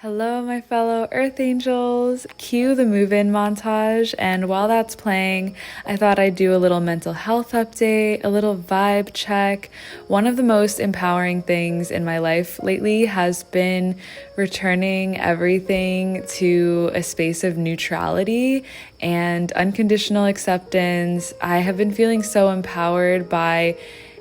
Hello, my fellow Earth Angels. Cue the move-in montage, and while that's playing, I thought I'd do a little mental health update, a little vibe check. One of the most empowering things in my life lately has been returning everything to a space of neutrality and unconditional acceptance. I have been feeling so empowered by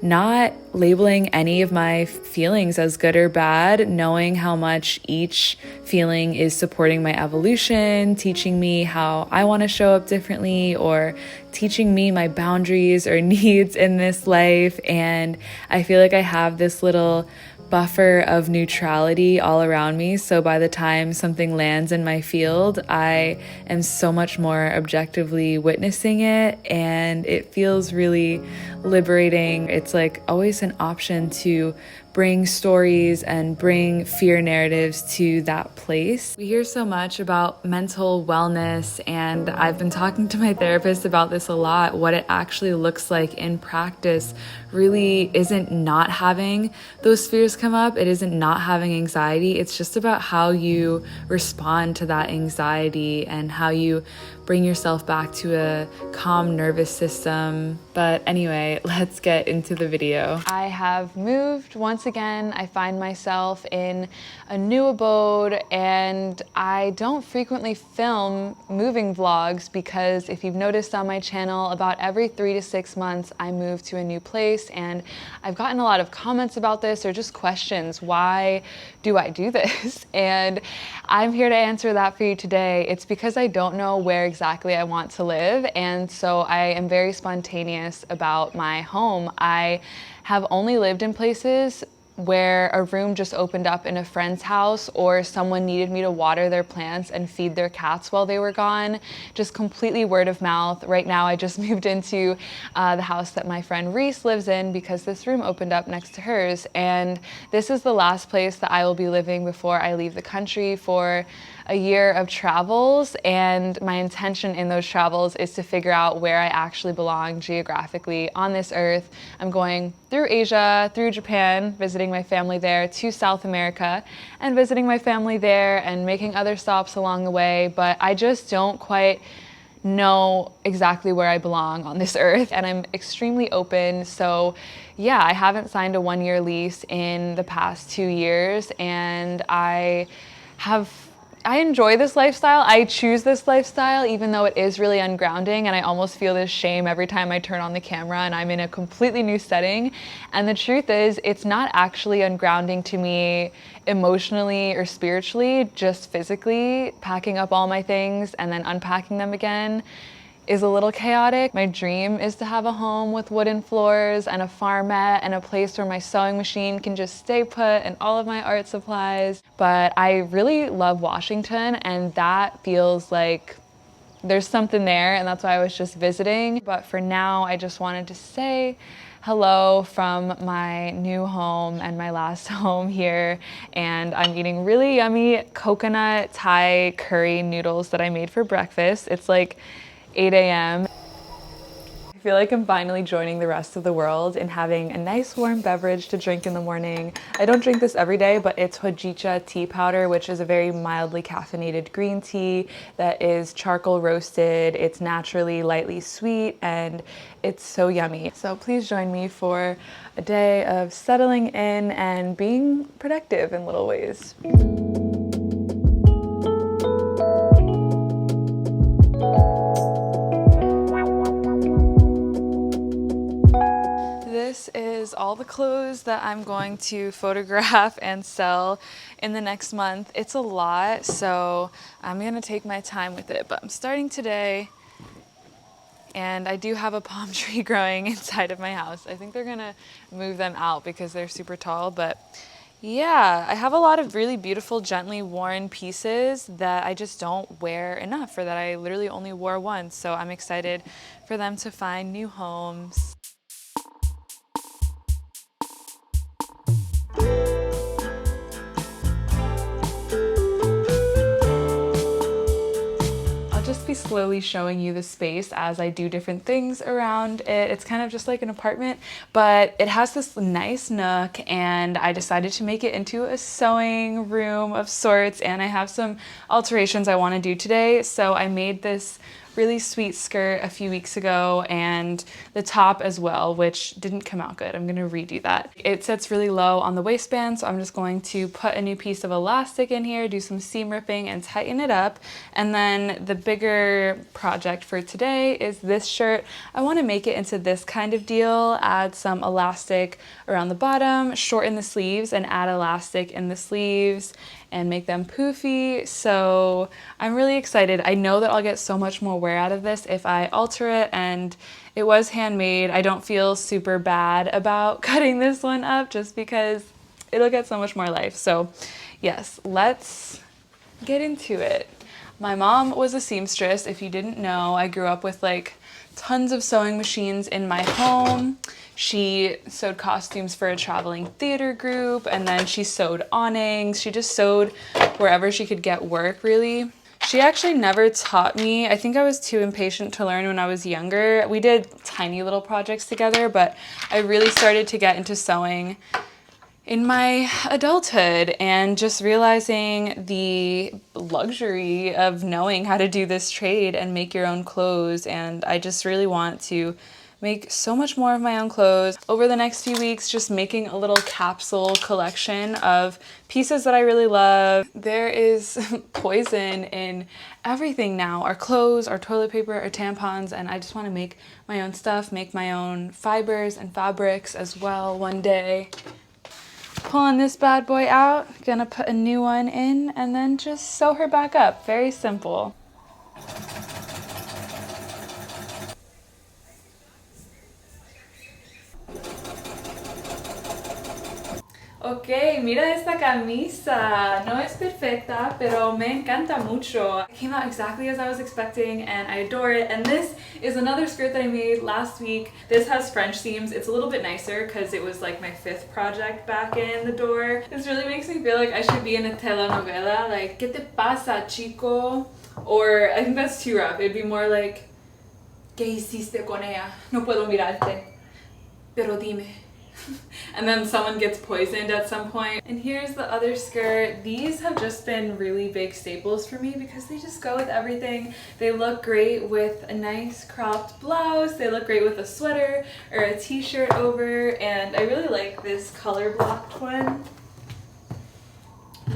not labeling any of my feelings as good or bad, knowing how much each feeling is supporting my evolution, teaching me how I want to show up differently, or teaching me my boundaries or needs in this life. And I feel like I have this little buffer of neutrality all around me, so by the time something lands in my field, I am so much more objectively witnessing it, and it feels really liberating. It's like always an option to bring stories and bring fear narratives to that place. We hear so much about mental wellness, and I've been talking to my therapist about this a lot. What it actually looks like in practice really isn't not having those fears come up. It isn't not having anxiety. It's just about how you respond to that anxiety and how you bring yourself back to a calm nervous system. But anyway, let's get into the video. I have moved once again. I find myself in a new abode, and I don't frequently film moving vlogs because if you've noticed on my channel, about every 3 to 6 months I move to a new place, and I've gotten a lot of comments about this or just questions. Why do I do this? And I'm here to answer that for you today. It's because I don't know where exactly I want to live, and so I am very spontaneous about my home. I have only lived in places where a room just opened up in a friend's house, or someone needed me to water their plants and feed their cats while they were gone. Just completely word of mouth. Right now I just moved into the house that my friend Reese lives in because this room opened up next to hers, and this is the last place that I will be living before I leave the country for a year of travels. And my intention in those travels is to figure out where I actually belong geographically on this earth. I'm going through Asia, through Japan, visiting my family there, to South America and visiting my family there and making other stops along the way. But I just don't quite know exactly where I belong on this earth, and I'm extremely open. So yeah, I haven't signed a 1-year lease in the past 2 years, and I enjoy this lifestyle. I choose this lifestyle even though it is really ungrounding, and I almost feel this shame every time I turn on the camera and I'm in a completely new setting. And the truth is, it's not actually ungrounding to me emotionally or spiritually, just physically. Packing up all my things and then unpacking them again is a little chaotic. My dream is to have a home with wooden floors and a farmette and a place where my sewing machine can just stay put and all of my art supplies. But I really love Washington, and that feels like there's something there, and that's why I was just visiting. But for now, I just wanted to say hello from my new home and my last home here, and I'm eating really yummy coconut Thai curry noodles that I made for breakfast. It's like 8 a.m. I feel like I'm finally joining the rest of the world in having a nice warm beverage to drink in the morning. I don't drink this every day, but it's hojicha tea powder, which is a very mildly caffeinated green tea that is charcoal roasted. It's naturally lightly sweet, and it's so yummy. So please join me for a day of settling in and being productive in little ways. This is all the clothes that I'm going to photograph and sell in the next month. It's a lot, so I'm gonna take my time with it, but I'm starting today. And I do have a palm tree growing inside of my house. I think they're gonna move them out because they're super tall, but yeah, I have a lot of really beautiful, gently worn pieces that I just don't wear enough, or that I literally only wore once, so I'm excited for them to find new homes. slowly showing you the space as I do different things around it. It's kind of just like an apartment, but it has this nice nook, and I decided to make it into a sewing room of sorts, and I have some alterations I want to do today. So I made this really sweet skirt a few weeks ago, and the top as well, which didn't come out good. I'm gonna redo that. It sits really low on the waistband, so I'm just going to put a new piece of elastic in here, do some seam ripping and tighten it up. And then the bigger project for today is this shirt. I wanna make it into this kind of deal, add some elastic around the bottom, shorten the sleeves and add elastic in the sleeves and make them poofy. So I'm really excited. I know that I'll get so much more wear out of this if I alter it, and it was handmade. I don't feel super bad about cutting this one up just because it'll get so much more life. So yes, let's get into it. My mom was a seamstress. If you didn't know, I grew up with like tons of sewing machines in my home. She sewed costumes for a traveling theater group, and then she sewed awnings. She just sewed wherever she could get work, really. She actually never taught me. I think I was too impatient to learn when I was younger. We did tiny little projects together, but I really started to get into sewing in my adulthood, and just realizing the luxury of knowing how to do this trade and make your own clothes. And I just really want to make so much more of my own clothes. Over the next few weeks, just making a little capsule collection of pieces that I really love. There is poison in everything now, our clothes, our toilet paper, our tampons, and I just want to make my own stuff, make my own fibers and fabrics as well one day. Pulling this bad boy out, gonna put a new one in, and then just sew her back up. Very simple. Ok, mira esta camisa. No es perfecta, pero me encanta mucho. It came out exactly as I was expecting, and I adore it. And this is another skirt that I made last week. This has French seams. It's a little bit nicer because it was like my 5th project back in the door. This really makes me feel like I should be in a telenovela. Like, ¿qué te pasa, chico? Or I think that's too rough. It'd be more like, ¿qué hiciste con ella? No puedo mirarte, pero dime. And then someone gets poisoned at some point. And here's the other skirt. These have just been really big staples for me because they just go with everything. They look great with a nice cropped blouse. They look great with a sweater or a t-shirt over. And I really like this color blocked one.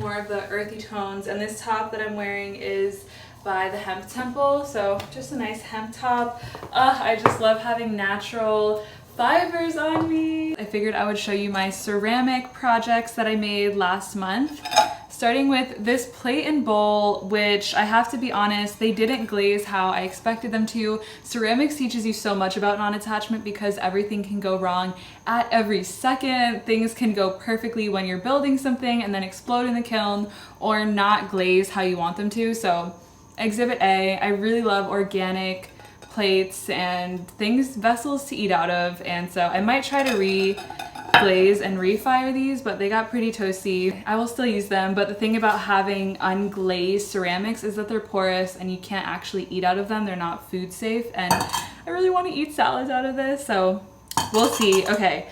More of the earthy tones. And this top that I'm wearing is by the Hemp Temple. So just a nice hemp top. I just love having natural fibers on me. I figured I would show you my ceramic projects that I made last month, starting with this plate and bowl, which I have to be honest, they didn't glaze how I expected them to. Ceramics teaches you so much about non-attachment because everything can go wrong at every second. Things can go perfectly when you're building something and then explode in the kiln, or not glaze how you want them to. So Exhibit A, I really love organic plates and things, vessels to eat out of, and so I might try to re-glaze and refire these, but they got pretty toasty. I will still use them, but the thing about having unglazed ceramics is that they're porous and you can't actually eat out of them. They're not food safe, and I really want to eat salads out of this, so we'll see. Okay,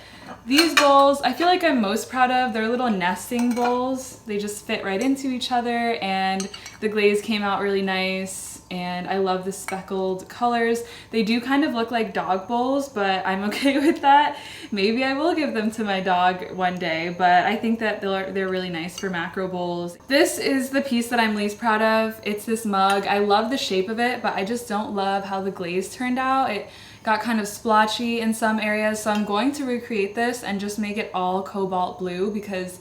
these bowls I feel like I'm most proud of. They're little nesting bowls. They just fit right into each other, and the glaze came out really nice. And I love the speckled colors. They do kind of look like dog bowls, but I'm okay with that. Maybe I will give them to my dog one day, but I think that they're really nice for macro bowls. This is the piece that I'm least proud of. It's this mug. I love the shape of it, but I just don't love how the glaze turned out. It got kind of splotchy in some areas, so I'm going to recreate this and just make it all cobalt blue because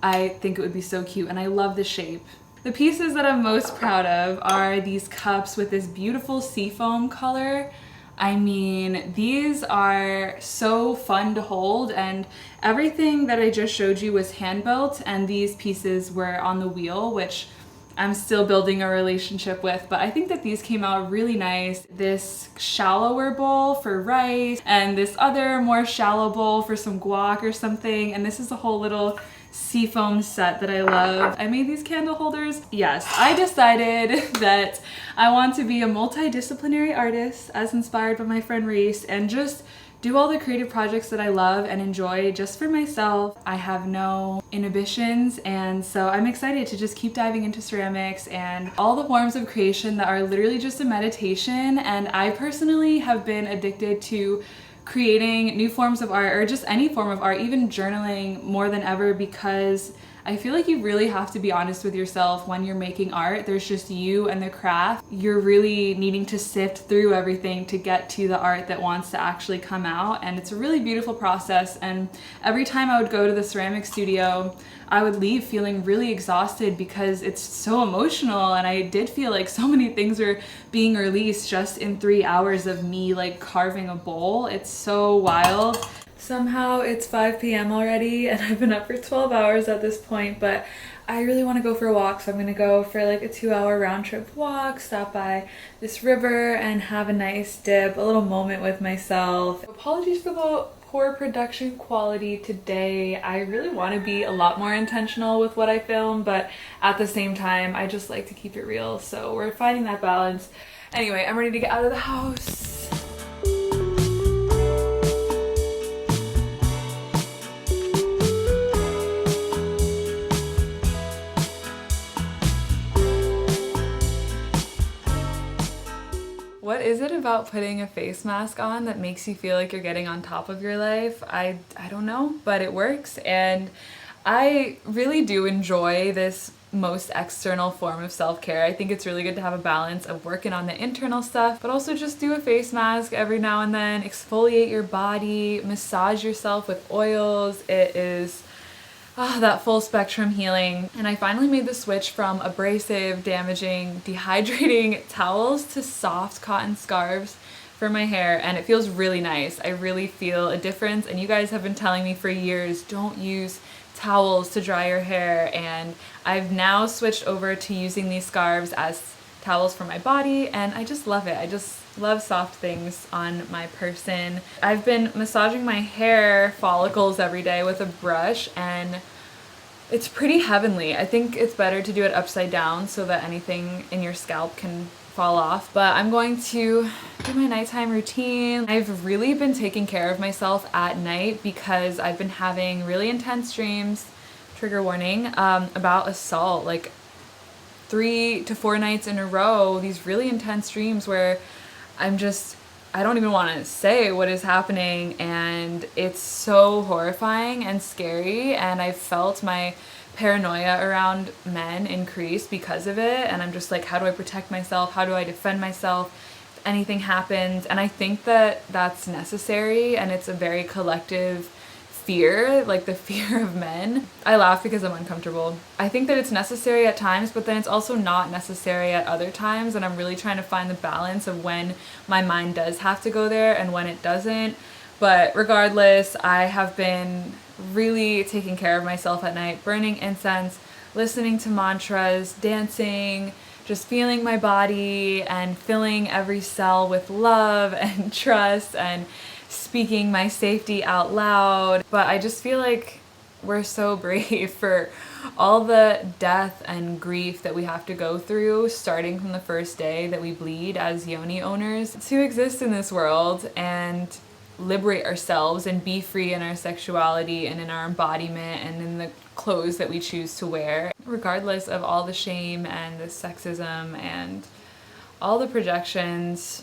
I think it would be so cute, and I love the shape. The pieces that I'm most proud of are these cups with this beautiful seafoam color. I mean, these are so fun to hold, and everything that I just showed you was hand built, and these pieces were on the wheel, which I'm still building a relationship with, but I think that these came out really nice. This shallower bowl for rice, and this other more shallow bowl for some guac or something, and this is a whole little seafoam set that I love. I made these candle holders. Yes, I decided that I want to be a multidisciplinary artist as inspired by my friend Reese and just do all the creative projects that I love and enjoy just for myself. I have no inhibitions, and so I'm excited to just keep diving into ceramics and all the forms of creation that are literally just a meditation. And I personally have been addicted to creating new forms of art, or just any form of art, even journaling more than ever, because I feel like you really have to be honest with yourself when you're making art. There's just you and the craft. You're really needing to sift through everything to get to the art that wants to actually come out, and it's a really beautiful process. And every time I would go to the ceramic studio, I would leave feeling really exhausted because it's so emotional, and I did feel like so many things were being released just in 3 hours of me like carving a bowl. It's so wild. Somehow it's 5 p.m. already and I've been up for 12 hours at this point, but I really want to go for a walk, so I'm going to go for like a 2-hour round trip walk, stop by this river and have a nice dip, a little moment with myself. Apologies for the poor production quality today. I really want to be a lot more intentional with what I film, but at the same time I just like to keep it real, so we're finding that balance. Anyway, I'm ready to get out of the house. What is it about putting a face mask on that makes you feel like you're getting on top of your life? I don't know, but it works, and I really do enjoy this most external form of self-care. I think it's really good to have a balance of working on the internal stuff, but also just do a face mask every now and then, exfoliate your body, massage yourself with oils. It is that full spectrum healing. And I finally made the switch from abrasive, damaging, dehydrating towels to soft cotton scarves for my hair, and it feels really nice. I really feel a difference, and you guys have been telling me for years, don't use towels to dry your hair, and I've now switched over to using these scarves as towels for my body, and I just love it. I just love soft things on my person. I've been massaging my hair follicles every day with a brush, and it's pretty heavenly. I think it's better to do it upside down so that anything in your scalp can fall off. But I'm going to do my nighttime routine. I've really been taking care of myself at night because I've been having really intense dreams, trigger warning, about assault, like 3 to 4 nights in a row, these really intense dreams where I don't even want to say what is happening, and it's so horrifying and scary, and I've felt my paranoia around men increase because of it, and I'm just like, how do I protect myself? How do I defend myself if anything happens? And I think that that's necessary, and it's a very collective fear, like the fear of men. I laugh because I'm uncomfortable. I think that it's necessary at times, but then it's also not necessary at other times, and I'm really trying to find the balance of when my mind does have to go there and when it doesn't. But regardless, I have been really taking care of myself at night, burning incense, listening to mantras, dancing, just feeling my body and filling every cell with love and trust and speaking my safety out loud. But I just feel like we're so brave for all the death and grief that we have to go through, starting from the first day that we bleed as yoni owners, to exist in this world and liberate ourselves and be free in our sexuality and in our embodiment and in the clothes that we choose to wear, regardless of all the shame and the sexism and all the projections.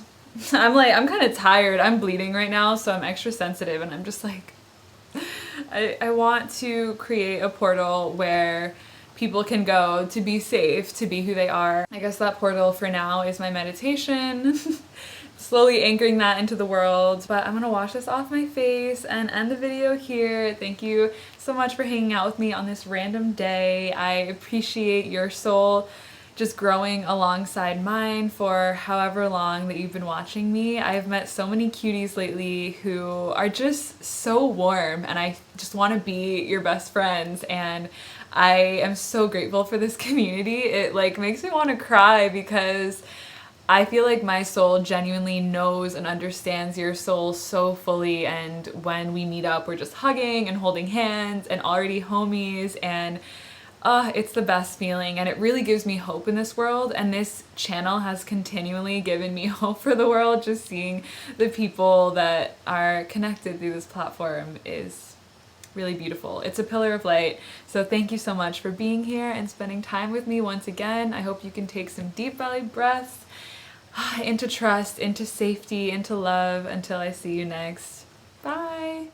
I'm kind of tired. I'm bleeding right now, so I'm extra sensitive, and I'm just like, I want to create a portal where people can go to be safe, to be who they are. I guess that portal for now is my meditation, slowly anchoring that into the world. But I'm gonna wash this off my face and end the video here. Thank you so much for hanging out with me on this random day. I appreciate your soul just growing alongside mine for however long that you've been watching me. I've met so many cuties lately who are just so warm, and I just want to be your best friends, and I am so grateful for this community. It like makes me want to cry because I feel like my soul genuinely knows and understands your soul so fully, and when we meet up, we're just hugging and holding hands and already homies, and it's the best feeling, and it really gives me hope in this world, and this channel has continually given me hope for the world. Just seeing the people that are connected through this platform is really beautiful. It's a pillar of light. So thank you so much for being here and spending time with me once again. I hope you can take some deep belly breaths into trust, into safety, into love until I see you next. Bye.